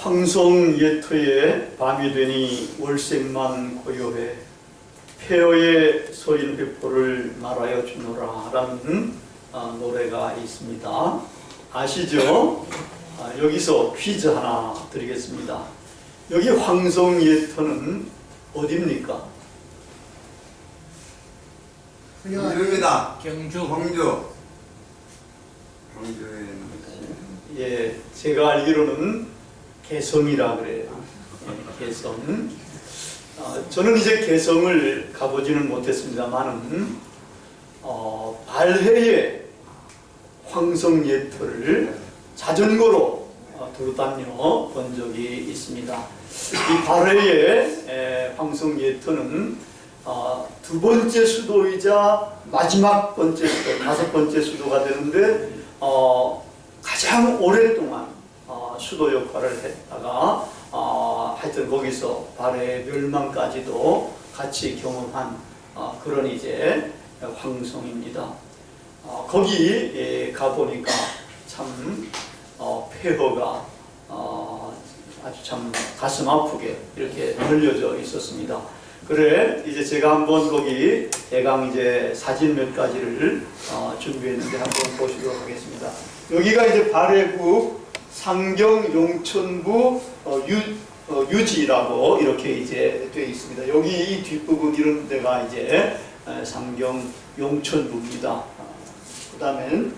황송 예토에 밤이 되니 월색만 고요해 폐허의 소린 회포를 말하여 주노라 라는 노래가 있습니다. 아시죠? 여기서 퀴즈 하나 드리겠습니다. 여기 황송 예토는 어디입니까? 경주입니다. 경주. 경주에 있는 예, 제가 알기로는 개성이라 그래요. 예, 개성. 저는 이제 개성을 가보지는 못했습니다만은 발해에 황송 예토를 자전거로 두루다녀 본 적이 있습니다. 이 발해의 황송 예토는 두 번째 수도이자 마지막 번째 수도, 다섯 번째 수도가 되는데 가장 오랫동안 수도 역할을 했다가 하여튼 거기서 발해의 멸망까지도 같이 경험한 그런 이제 황송입니다. 거기 가보니까 참 폐허가 아주 참 가슴 아프게 이렇게 늘려져 있었습니다. 그래 이제 제가 한번 거기 대강 이제 사진 몇 가지를 준비했는데 한번 보시도록 하겠습니다. 여기가 이제 발해구 상경 용천부 유지라고 이렇게 이제 되어 있습니다. 여기 이 뒷부분 이런 데가 이제 상경 용천부입니다. 그다음엔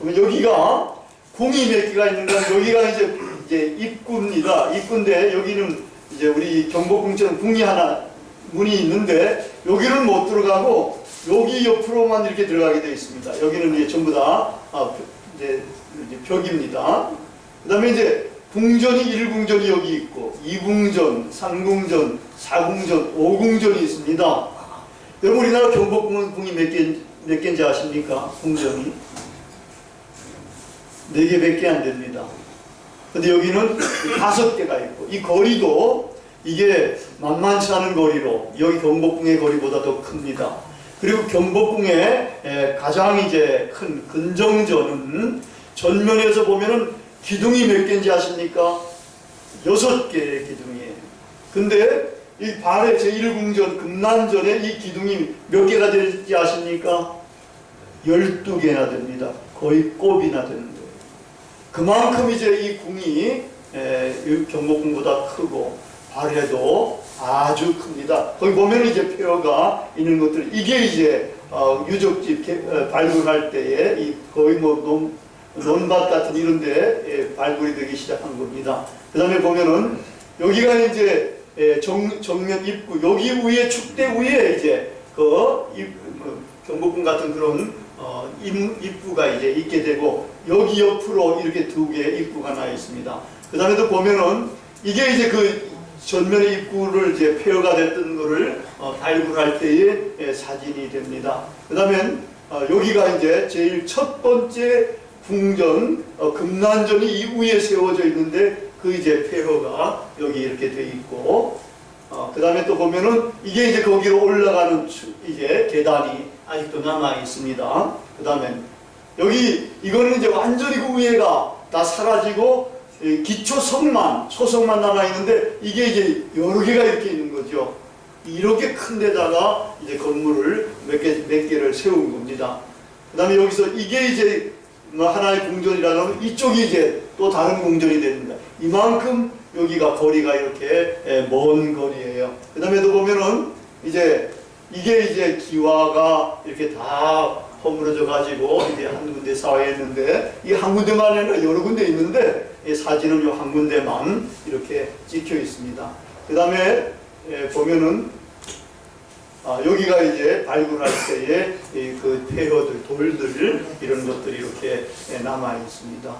여기가 궁이 몇 개가 있는가? 여기가 이제 입구입니다. 입구인데 여기는 이제 우리 경복궁처럼 궁이 하나 문이 있는데 여기는 못 들어가고 여기 옆으로만 이렇게 들어가게 되어 있습니다. 여기는 이제 전부 다 이제 벽입니다. 그 다음에 이제 궁전이 1궁전이 여기 있고 2궁전, 3궁전, 4궁전, 5궁전이 있습니다. 여러분 우리나라 경복궁은 궁이 몇 개인지 아십니까? 궁전이 4개밖에 안 됩니다. 근데 여기는 5개가 있고 이 거리도 이게 만만치 않은 거리로 여기 경복궁의 거리보다 더 큽니다. 그리고 경복궁의 가장 이제 큰 근정전은 전면에서 보면은 기둥이 몇 개인지 아십니까? 6개의 기둥이에요. 근데 이 발해 제1궁전 금난전에 이 기둥이 몇 개가 되는지 아십니까? 12개나 됩니다. 거의 꼽이나 되는 거예요. 그만큼 이제 이 궁이 경복궁보다 크고 발해도 아주 큽니다. 거기 보면 이제 폐허가 있는 것들, 이게 이제 유적지 발굴할 때에 이 거의 뭐 논밭 같은 이런 데 발굴이 되기 시작한 겁니다. 그 다음에 보면은 여기가 이제 정면 입구, 여기 위에 축대 위에 이제 경복궁 같은 그런 입구가 이제 있게 되고 여기 옆으로 이렇게 2개의 입구가 나 있습니다. 그 다음에 또 보면은 이게 이제 그 전면의 입구를 이제 폐허가 됐던 거를 발굴할 때의 사진이 됩니다. 그 다음에 여기가 이제 제일 첫 번째 궁전, 금난전이 이 위에 세워져 있는데 그 이제 폐허가 여기 이렇게 돼 있고, 그 다음에 또 보면은 이게 이제 거기로 올라가는 이제 계단이 아직도 남아 있습니다. 그 다음에 여기 이거는 이제 완전히 그 위에가 다 사라지고 기초성만, 초성만 남아 있는데 이게 이제 여러 개가 이렇게 있는 거죠. 이렇게 큰 데다가 이제 건물을 몇 개를 세운 겁니다. 그 다음에 여기서 이게 이제 하나의 궁전이라면 이쪽이 이제 또 다른 궁전이 됩니다. 이만큼 여기가 거리가 이렇게 먼 거리예요. 그 다음에도 보면은 이제 이게 이제 기와가 이렇게 다 허물어져 가지고 이제 한 군데 쌓여있는데 이 한 군데만 아니라 여러 군데 있는데 이 사진은 이 한 군데만 이렇게 찍혀 있습니다. 그 다음에 보면은 여기가 이제 발굴할 때에 그 폐허들, 돌들 이런 것들이 이렇게 남아 있습니다.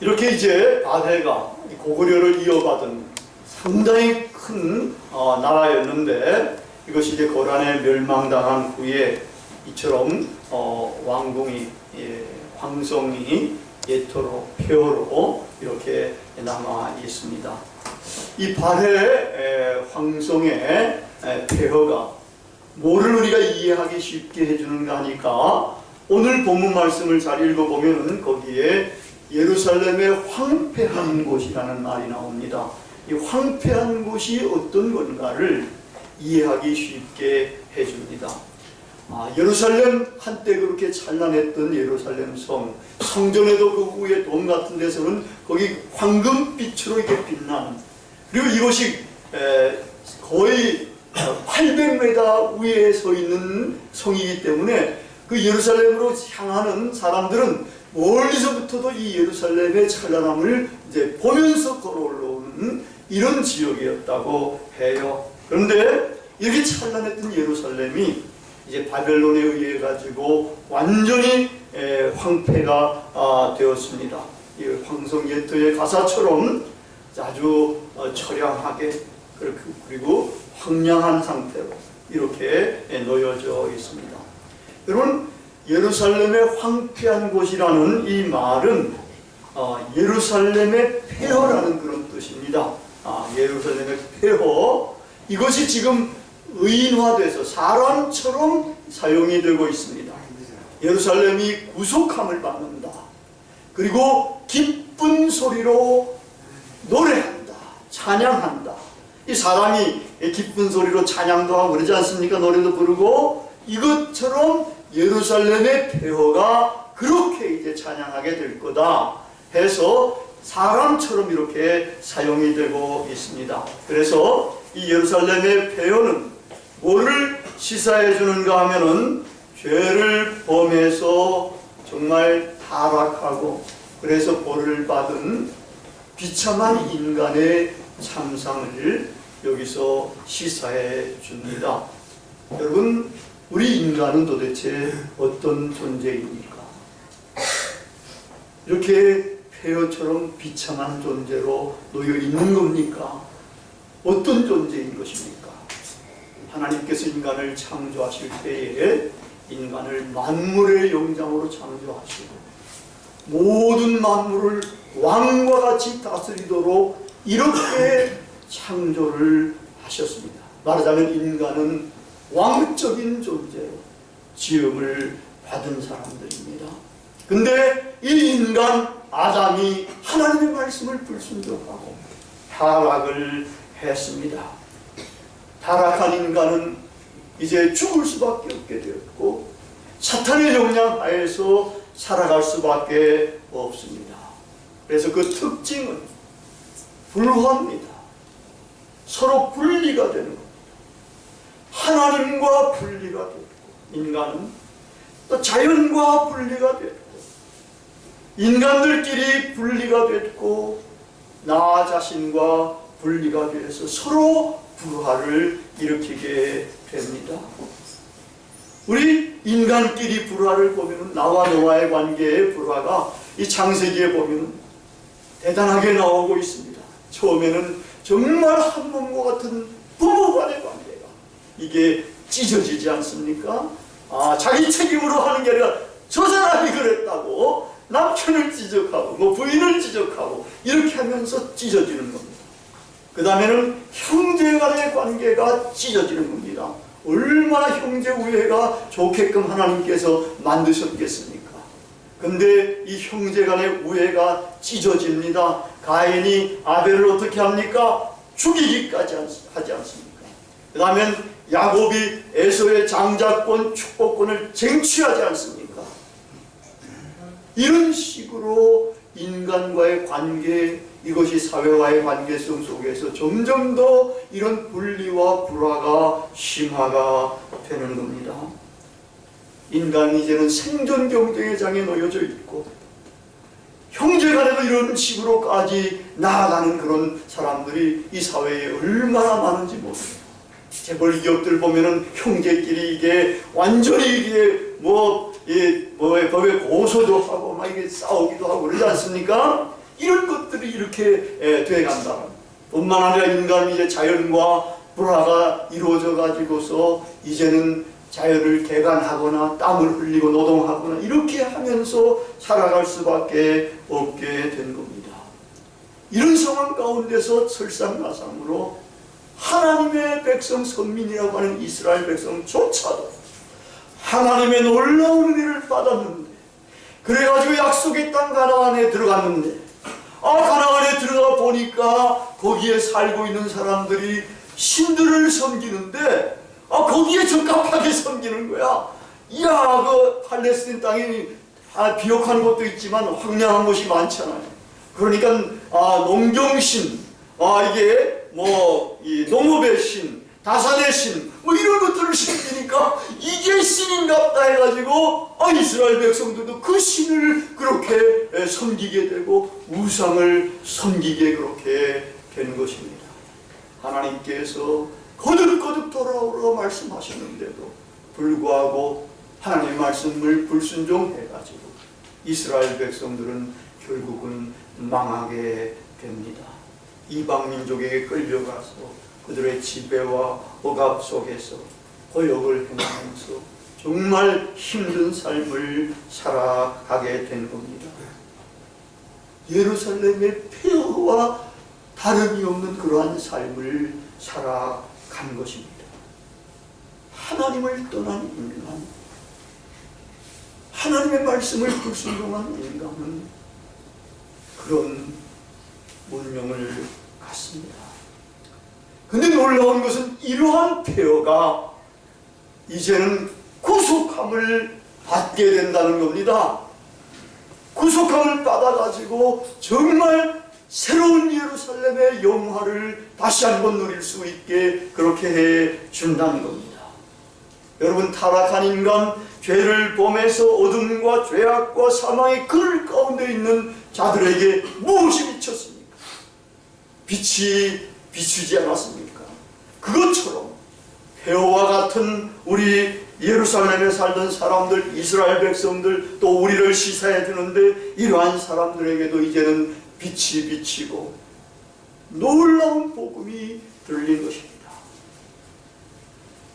이렇게 이제 발해가 고구려를 이어받은 상당히 큰 나라였는데 이것이 이제 고란에 멸망당한 후에 이처럼 왕궁이 황송이 예토로 폐허로 이렇게 남아 있습니다. 이 발해 황송의 폐허가 뭐를 우리가 이해하기 쉽게 해주는가 하니까 오늘 본문 말씀을 잘 읽어보면 거기에 예루살렘의 황폐한 곳이라는 말이 나옵니다. 이 황폐한 곳이 어떤 건가를 이해하기 쉽게 해줍니다. 예루살렘 한때 그렇게 찬란했던 예루살렘 성전에도 그 위에 돔 같은 데서는 거기 황금빛으로 이렇게 빛나는, 그리고 이곳이 거의 800m 위에 서 있는 성이기 때문에 그 예루살렘으로 향하는 사람들은 멀리서부터도 이 예루살렘의 찬란함을 이제 보면서 걸어올라오는 이런 지역이었다고 해요. 그런데 이렇게 찬란했던 예루살렘이 이제 바벨론에 의해 가지고 완전히 황폐가 되었습니다. 이 황성예토의 가사처럼 아주 처량하게 그리고 황량한 상태로 이렇게 놓여져 있습니다. 여러분, 예루살렘의 황폐한 곳이라는 이 말은 예루살렘의 폐허라는 그런 뜻입니다. 예루살렘의 폐허, 이것이 지금 의인화돼서 사람처럼 사용이 되고 있습니다. 예루살렘이 구속함을 받는다. 그리고 기쁜 소리로 노래한다. 찬양한다. 이 사람이 기쁜 소리로 찬양도 하고 그러지 않습니까? 노래도 부르고, 이것처럼 예루살렘의 폐허가 그렇게 이제 찬양하게 될 거다 해서 사람처럼 이렇게 사용이 되고 있습니다. 그래서 이 예루살렘의 폐허는 뭐를 시사해 주는가 하면은 죄를 범해서 정말 타락하고 그래서 벌을 받은 비참한 인간의 참상을 여기서 시사해 줍니다. 여러분, 우리 인간은 도대체 어떤 존재입니까? 이렇게 폐허처럼 비참한 존재로 놓여 있는 겁니까? 어떤 존재인 것입니까? 하나님께서 인간을 창조하실 때에 인간을 만물의 영장으로 창조하시고 모든 만물을 왕과 같이 다스리도록 이렇게 창조를 하셨습니다. 말하자면 인간은 왕적인 존재로 지음을 받은 사람들입니다. 근데 이 인간 아담이 하나님의 말씀을 불순종하고 타락을 했습니다. 타락한 인간은 이제 죽을 수밖에 없게 되었고 사탄의 영향 하에서 살아갈 수밖에 없습니다. 그래서 그 특징은 불화입니다. 서로 분리가 되는 겁니다. 하나님과 분리가 됐고 인간은 또 자연과 분리가 됐고 인간들끼리 분리가 됐고 나 자신과 분리가 돼서 서로 불화를 일으키게 됩니다. 우리 인간끼리 불화를 보면 나와 너와의 관계의 불화가 이 창세기에 보면 대단하게 나오고 있습니다. 처음에는 정말 한 몸과 같은 부부간의 관계가 이게 찢어지지 않습니까? 자기 책임으로 하는 게 아니라 저 사람이 그랬다고 남편을 지적하고 뭐 부인을 지적하고 이렇게 하면서 찢어지는 겁니다. 그 다음에는 형제간의 관계가 찢어지는 겁니다. 얼마나 형제 우애가 좋게끔 하나님께서 만드셨겠습니까? 근데 이 형제간의 우애가 찢어집니다. 가인이 아벨을 어떻게 합니까? 죽이기까지 하지 않습니까? 그 다음엔 야곱이 에서의 장자권, 축복권을 쟁취하지 않습니까? 이런 식으로 인간과의 관계, 이것이 사회와의 관계성 속에서 점점 더 이런 분리와 불화가 심화가 되는 겁니다. 인간이 이제는 생존 경쟁의 장에 놓여져 있고 형제간에도 이런 식으로까지 나아가는 그런 사람들이 이 사회에 얼마나 많은지 모릅니다. 재벌 기업들 보면은 형제끼리 이게 완전히 이게 법에 고소도 하고 막 이게 싸우기도 하고 그러지 않습니까? 이런 것들이 이렇게 돼간다. 뿐만 아니라 인간이 이제 자연과 불화가 이루어져 가지고서 이제는 자연을 개간하거나 땀을 흘리고 노동하거나 이렇게 하면서 살아갈 수밖에 없게 된 겁니다. 이런 상황 가운데서 설상가상으로 하나님의 백성 선민이라고 하는 이스라엘 백성조차도 하나님의 놀라운 은혜를 받았는데, 그래가지고 약속의 땅 가나안에 들어갔는데, 가나안에 들어가 보니까 거기에 살고 있는 사람들이 신들을 섬기는데, 거기에 적합하게 섬기는 거야. 이야, 그 팔레스틴 땅이 비옥한 곳도 있지만 황량한 곳이 많잖아요. 그러니까 농경신, 이게 이 농업의 신, 다산의 신, 이런 것들을 섬기니까 이게 신인갑다 해가지고 이스라엘 백성들도 그 신을 그렇게 섬기게 되고 우상을 섬기게 그렇게 된 것입니다. 하나님께서 거듭거듭 돌아오라고 말씀하셨는데도 불구하고 하나님의 말씀을 불순종해가지고 이스라엘 백성들은 결국은 망하게 됩니다. 이방 민족에게 끌려가서 그들의 지배와 억압 속에서 고역을 행하면서 정말 힘든 삶을 살아가게 된 겁니다. 예루살렘의 폐허와 다름이 없는 그러한 삶을 살아간 것입니다. 하나님을 떠난 인간, 하나님의 말씀을 불순종한 인간은 그런 운명을 갖습니다. 근데 놀라운 것은 이러한 폐허가 이제는 구속함을 받게 된다는 겁니다. 구속함을 받아가지고 정말 새로운 예루살렘의 영화를 다시 한번 누릴 수 있게 그렇게 해 준다는 겁니다. 여러분, 타락한 인간, 죄를 범해서 어둠과 죄악과 사망의 그늘 가운데 있는 자들에게 무엇이 비쳤습니까? 빛이 비추지 않았습니까? 그것처럼 폐허와 같은 우리 예루살렘에 살던 사람들, 이스라엘 백성들, 또 우리를 시사해 주는데 이러한 사람들에게도 이제는 빛이 비치고 놀라운 복음이 들린 것입니다.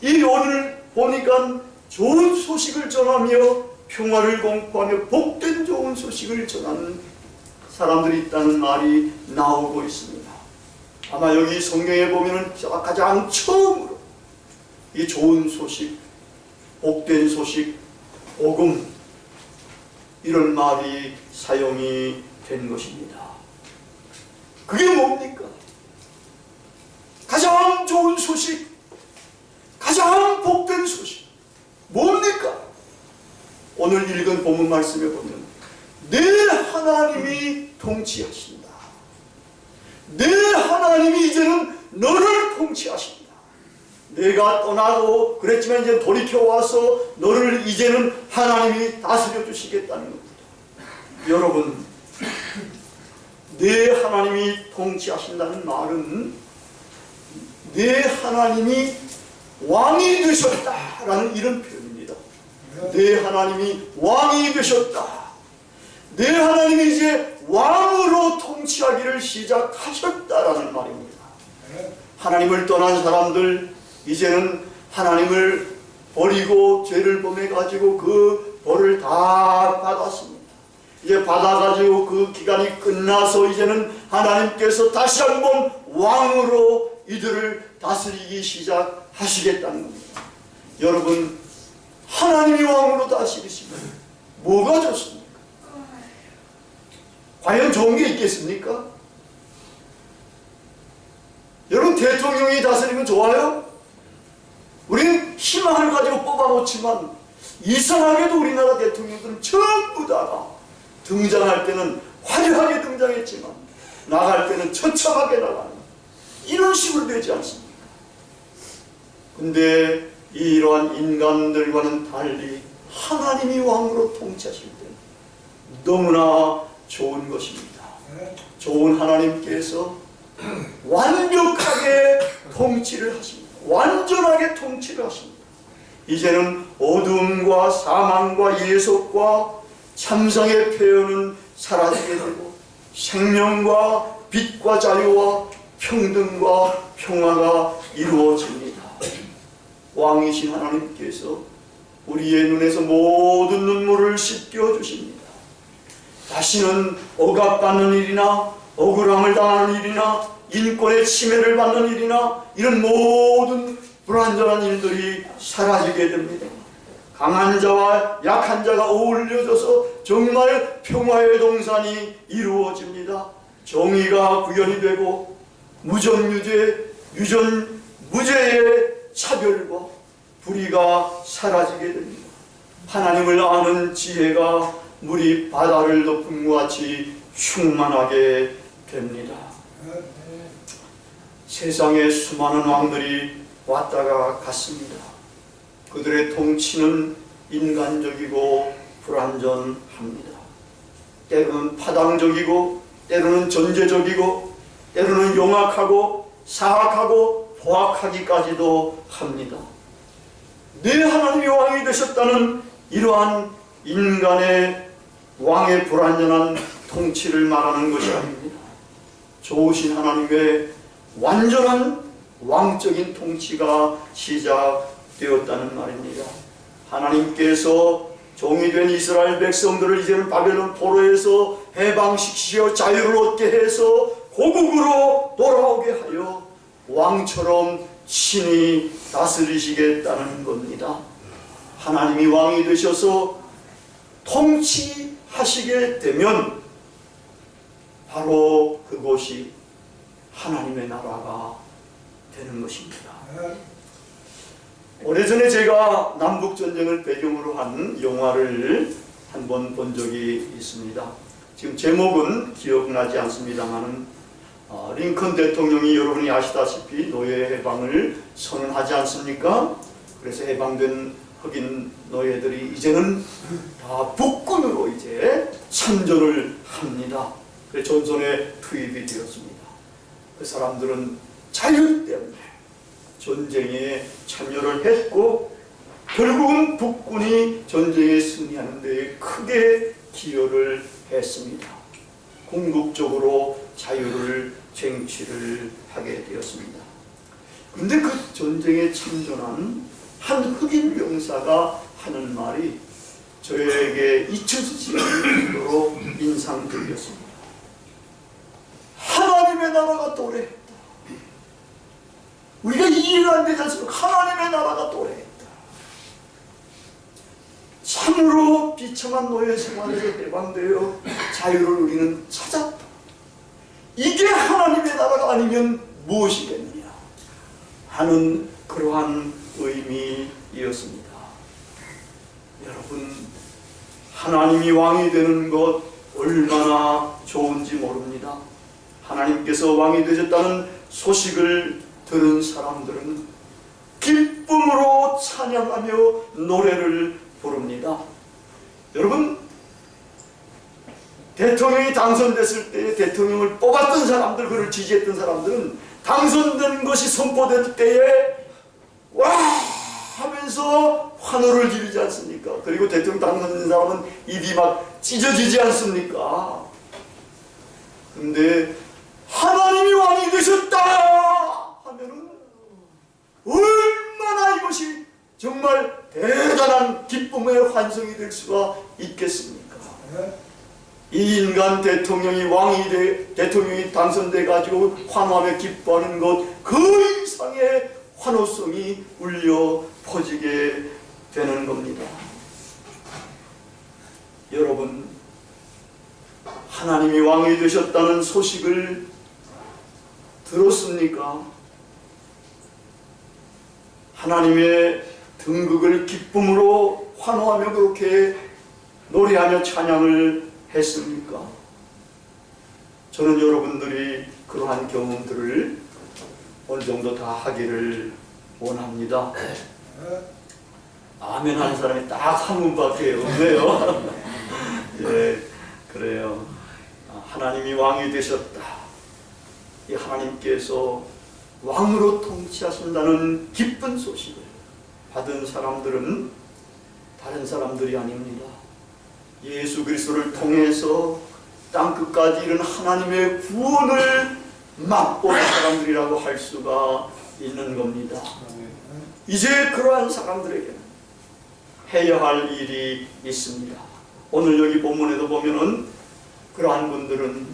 이 오늘 보니까 좋은 소식을 전하며 평화를 공포하며 복된 좋은 소식을 전하는 사람들이 있다는 말이 나오고 있습니다. 아마 여기 성경에 보면은 가장 처음으로 이 좋은 소식, 복된 소식, 복음, 이런 말이 사용이 된 것입니다. 그게 뭡니까? 가장 좋은 소식, 가장 복된 소식, 뭡니까? 오늘 읽은 본문 말씀에 보면 내 하나님이 통치하신다. 내 하나님이 이제는 너를 통치하신다. 내가 떠나고 그랬지만 이제 돌이켜와서 너를 이제는 하나님이 다스려 주시겠다는 겁니다. 여러분, 내 하나님이 통치하신다는 말은 내 하나님이 왕이 되셨다라는 이런 표현입니다. 내 하나님이 왕이 되셨다. 내 하나님이 이제 왕으로 통치하기를 시작하셨다라는 말입니다. 하나님을 떠난 사람들, 이제는 하나님을 버리고 죄를 범해가지고 그 벌을 다 받았습니다. 이제 받아가지고 그 기간이 끝나서 이제는 하나님께서 다시 한번 왕으로 이들을 다스리기 시작하시겠다는 겁니다. 여러분, 하나님이 왕으로 다스리시면 뭐가 좋습니까? 과연 좋은 게 있겠습니까? 여러분, 대통령이 다스리면 좋아요? 우리는 희망을 가지고 뽑아놓지만 이상하게도 우리나라 대통령들은 전부 다 등장할 때는 화려하게 등장했지만 나갈 때는 처참하게 나가는 이런 식으로 되지 않습니까? 근데 이러한 인간들과는 달리 하나님이 왕으로 통치하실 때는 너무나 좋은 것입니다. 좋은 하나님께서 완벽하게 통치를 하십니다. 완전하게 통치를 하십니다. 이제는 어둠과 사망과 예속과 참상의 폐허는 사라지게 되고 생명과 빛과 자유와 평등과 평화가 이루어집니다. 왕이신 하나님께서 우리의 눈에서 모든 눈물을 씻겨 주십니다. 다시는 억압받는 일이나 억울함을 당하는 일이나 인권의 침해를 받는 일이나 이런 모든 불완전한 일들이 사라지게 됩니다. 강한 자와 약한 자가 어울려져서 정말 평화의 동산이 이루어집니다. 정의가 구현이 되고 무전유죄, 유전무죄의 차별과 불의가 사라지게 됩니다. 하나님을 아는 지혜가 물이 바다를 덮은 것 같이 충만하게 됩니다. 세상에 수많은 왕들이 왔다가 갔습니다. 그들의 통치는 인간적이고 불완전합니다. 때로는 파당적이고 때로는 전제적이고 때로는 용악하고 사악하고 포악하기까지도 합니다. 내 하나님이 왕이 되셨다는 이러한 인간의 왕의 불완전한 통치를 말하는 것이 아닙니다. 좋으신 하나님의 완전한 왕적인 통치가 시작되었다는 말입니다. 하나님께서 종이된 이스라엘 백성들을 이제는 바벨론 포로에서 해방시키시어 자유를 얻게 해서 고국으로 돌아오게 하여 왕처럼 신이 다스리시겠다는 겁니다. 하나님이 왕이 되셔서 통치하시게 되면 바로 그곳이 하나님의 나라가 되는 것입니다. 오래전에 제가 남북전쟁을 배경으로 한 영화를 한번 본 적이 있습니다. 지금 제목은 기억나지 않습니다만 링컨 대통령이 여러분이 아시다시피 노예 해방을 선언하지 않습니까? 그래서 해방된 흑인 노예들이 이제는 다 북군으로 이제 참전을 합니다. 그래서 전선에 투입이 되었습니다. 그 사람들은 자유 때문에 전쟁에 참여를 했고 결국은 북군이 전쟁에 승리하는 데 크게 기여를 했습니다. 궁극적으로 자유를 쟁취를 하게 되었습니다. 그런데 그 전쟁에 참전한 한 흑인 병사가 하는 말이 저에게 잊혀지지 않을 정도로 인상적이었습니다. 하나님의 나라가 도래했다. 우리가 이해가 안 되지 않습니까? 하나님의 나라가 도래했다. 참으로 비참한 노예 생활에서 해방되어 자유를 우리는 찾았다. 이게 하나님의 나라가 아니면 무엇이겠느냐 하는 그러한 의미이었습니다. 여러분, 하나님이 왕이 되는 것 얼마나 좋은지 모릅니다. 하나님께서 왕이 되셨다는 소식을 들은 사람들은 기쁨으로 찬양하며 노래를 부릅니다. 여러분, 대통령이 당선됐을 때 대통령을 뽑았던 사람들, 그를 지지했던 사람들은 당선된 것이 선포될 때에 와 하면서 환호를 지르지 않습니까? 그리고 대통령 당선된 사람은 입이 막 찢어지지 않습니까? 근데 하나님이 왕이 되셨다 하면은 얼마나 이것이 정말 대단한 기쁨의 환성이 될 수가 있겠습니까? 이 인간 대통령이 대통령이 당선돼 가지고 환호하며 기뻐하는 것 그 이상의 환호성이 울려 퍼지게 되는 겁니다. 여러분, 하나님이 왕이 되셨다는 소식을 들었습니까? 하나님의 등극을 기쁨으로 환호하며 그렇게 노래하며 찬양을 했습니까? 저는 여러분들이 그러한 경험들을 어느 정도 다 하기를 원합니다. 아멘 하는 사람이 딱 한 분밖에 없네요. 예, 그래요. 하나님이 왕이 되셨다. 이 하나님께서 왕으로 통치하신다는 기쁜 소식을 받은 사람들은 다른 사람들이 아닙니다. 예수 그리스도를 통해서 땅끝까지 이른 하나님의 구원을 맛본 사람들이라고 할 수가 있는 겁니다. 이제 그러한 사람들에게는 해야 할 일이 있습니다. 오늘 여기 본문에도 보면은 그러한 분들은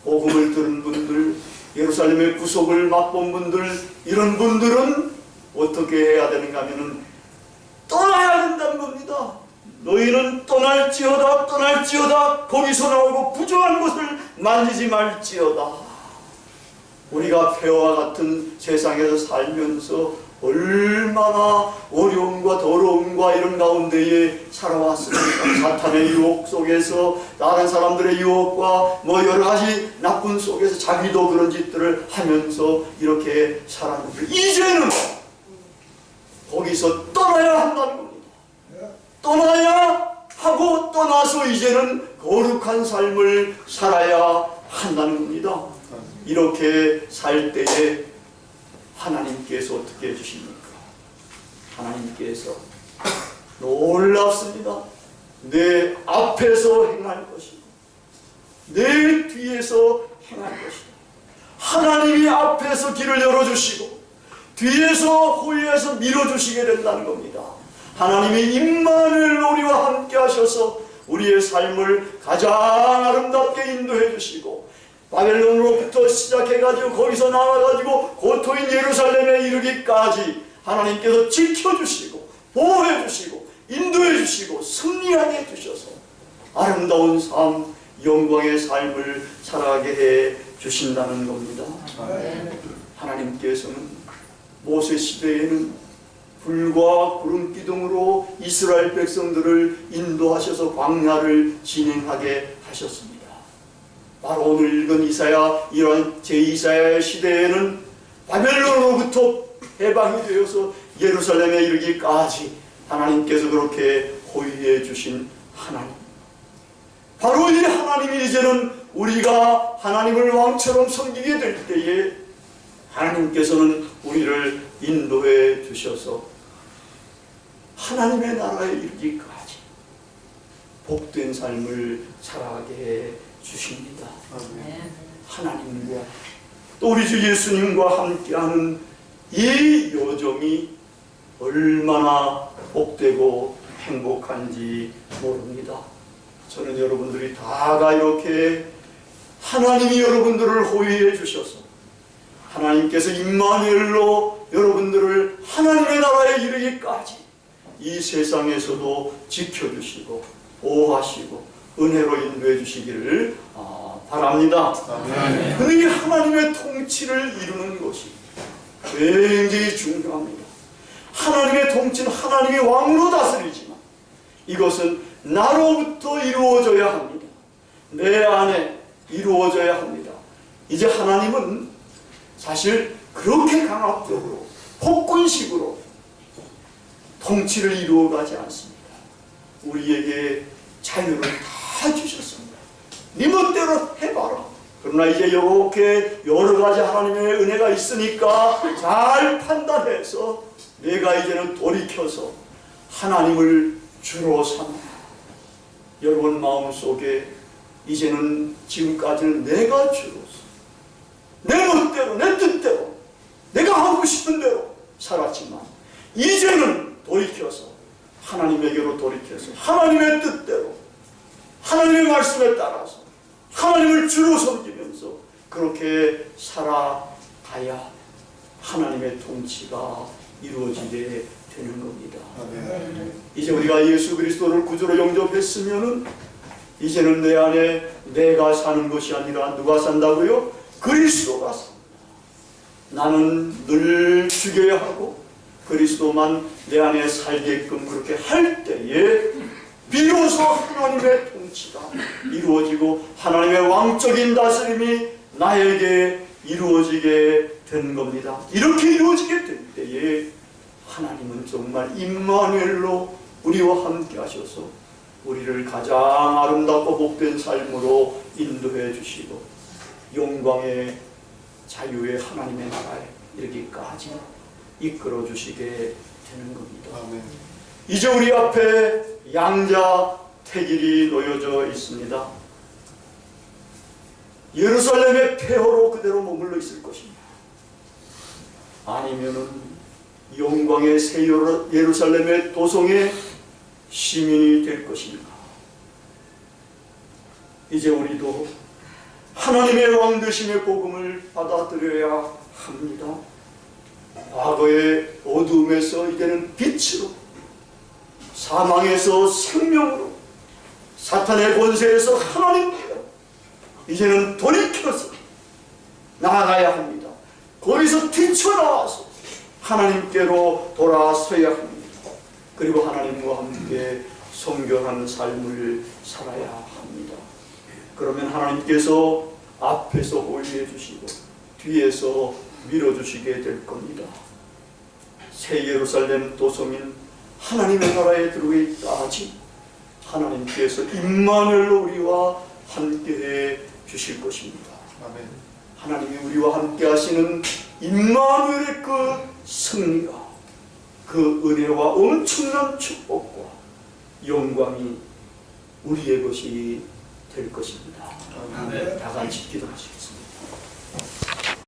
복음을 들은 분들, 예루살렘의 구속을 맛본 분들, 이런 분들은 어떻게 해야 되는가 하면은 떠나야 된다는 겁니다. 너희는 떠날지어다 떠날지어다 거기서 나오고 부정한 것을 만지지 말지어다. 우리가 폐와 같은 세상에서 살면서 얼마나 어려움과 더러움과 이런 가운데에 살아왔습니까? 사탄의 유혹 속에서, 다른 사람들의 유혹과 뭐 여러 가지 나쁜 속에서 자기도 그런 짓들을 하면서 이렇게 살았는데, 이제는 거기서 떠나야 한다는 겁니다. 떠나야 하고, 떠나서 이제는 거룩한 삶을 살아야 한다는 겁니다. 이렇게 살 때에 하나님께서 어떻게 해주십니까? 하나님께서 놀랍습니다. 내 앞에서 행할 것이고 내 뒤에서 행할 것이다. 하나님이 앞에서 길을 열어주시고 뒤에서 호위해서 밀어주시게 된다는 겁니다. 하나님이 임마누엘 우리와 함께 하셔서 우리의 삶을 가장 아름답게 인도해 주시고, 바벨론으로부터 시작해가지고 거기서 나와가지고 고토인 예루살렘에 이르기까지 하나님께서 지켜주시고 보호해주시고 인도해주시고 승리하게 해주셔서 아름다운 삶, 영광의 삶을 살아가게 해주신다는 겁니다. 하나님께서는 모세 시대에는 불과 구름 기둥으로 이스라엘 백성들을 인도하셔서 광야를 진행하게 하셨습니다. 바로 오늘 읽은 이사야, 이러한 제2사야의 시대에는 바벨론으로부터 해방이 되어서 예루살렘에 이르기까지 하나님께서 그렇게 호위해 주신 하나님, 바로 이 하나님이 이제는 우리가 하나님을 왕처럼 섬기게 될 때에 하나님께서는 우리를 인도해 주셔서 하나님의 나라에 이르기까지 복된 삶을 살아가게 해 주십니다. 하나님과 또 우리 주 예수님과 함께하는 이 여정이 얼마나 복되고 행복한지 모릅니다. 저는 여러분들이 다가 이렇게 하나님이 여러분들을 호위해 주셔서 하나님께서 임마누엘로 여러분들을 하나님의 나라에 이르기까지 이 세상에서도 지켜주시고 보호하시고 은혜로 인도해 주시기를 바랍니다. 근데 이 하나님의 통치를 이루는 것이 굉장히 중요합니다. 하나님의 통치는 하나님이 왕으로 다스리지만 이것은 나로부터 이루어져야 합니다. 내 안에 이루어져야 합니다. 이제 하나님은 사실 그렇게 강압적으로 폭군식으로 통치를 이루어가지 않습니다. 우리에게 자유를 다 주셨습니다. 네 멋대로 해봐라. 그러나 이제 이렇게 여러 가지 하나님의 은혜가 있으니까 잘 판단해서 내가 이제는 돌이켜서 하나님을 주로 삼아. 여러분 마음속에 이제는 지금까지는 내가 주로서 내 멋대로 내 뜻대로 내가 하고 싶은 대로 살았지만 이제는 돌이켜서 하나님에게로 돌이켜서 하나님의 뜻대로 하나님의 말씀에 따라서 하나님을 주로 섬기면서 그렇게 살아가야 하나님의 통치가 이루어지게 되는 겁니다. 이제 우리가 예수 그리스도를 구주로 영접했으면은 이제는 내 안에 내가 사는 것이 아니라 누가 산다고요? 그리스도가 산다. 나는 늘 죽여야 하고 그리스도만 내 안에 살게끔 그렇게 할 때에 비로소 하나님의 통치가 이루어지고 하나님의 왕적인 다스림이 나에게 이루어지게 된 겁니다. 이렇게 이루어지게 될 때에 하나님은 정말 임마누엘로 우리와 함께 하셔서 우리를 가장 아름답고 복된 삶으로 인도해 주시고 영광의 자유의 하나님의 나라에 이르기까지 이끌어 주시게 되는 겁니다. 아멘. 이제 우리 앞에 양자 태길이 놓여져 있습니다. 예루살렘의 폐허로 그대로 머물러 있을 것입니다. 아니면은 영광의 새 예루살렘의 도성의 시민이 될 것인가. 이제 우리도 하나님의 왕 되심의 복음을 받아들여야 합니다. 과거의 어두움에서 이제는 빛으로 사망에서 생명으로, 사탄의 권세에서 하나님께로 이제는 돌이켜서 나아가야 합니다. 거기서 뛰쳐나와서 하나님께로 돌아서야 합니다. 그리고 하나님과 함께 성결한 삶을 살아야 합니다. 그러면 하나님께서 앞에서 보호해 주시고 뒤에서 밀어주시게 될 겁니다. 새 예루살렘 도성인 하나님의 나라에 들어가 있다 하지 하나님께서 임마누엘로 우리와 함께해 주실 것입니다. 아멘. 하나님이 우리와 함께 하시는 임마누엘의 그 승리가, 그 은혜와 엄청난 축복과 영광이 우리의 것이 될 것입니다. 아멘. 다 같이 기도하시겠습니다.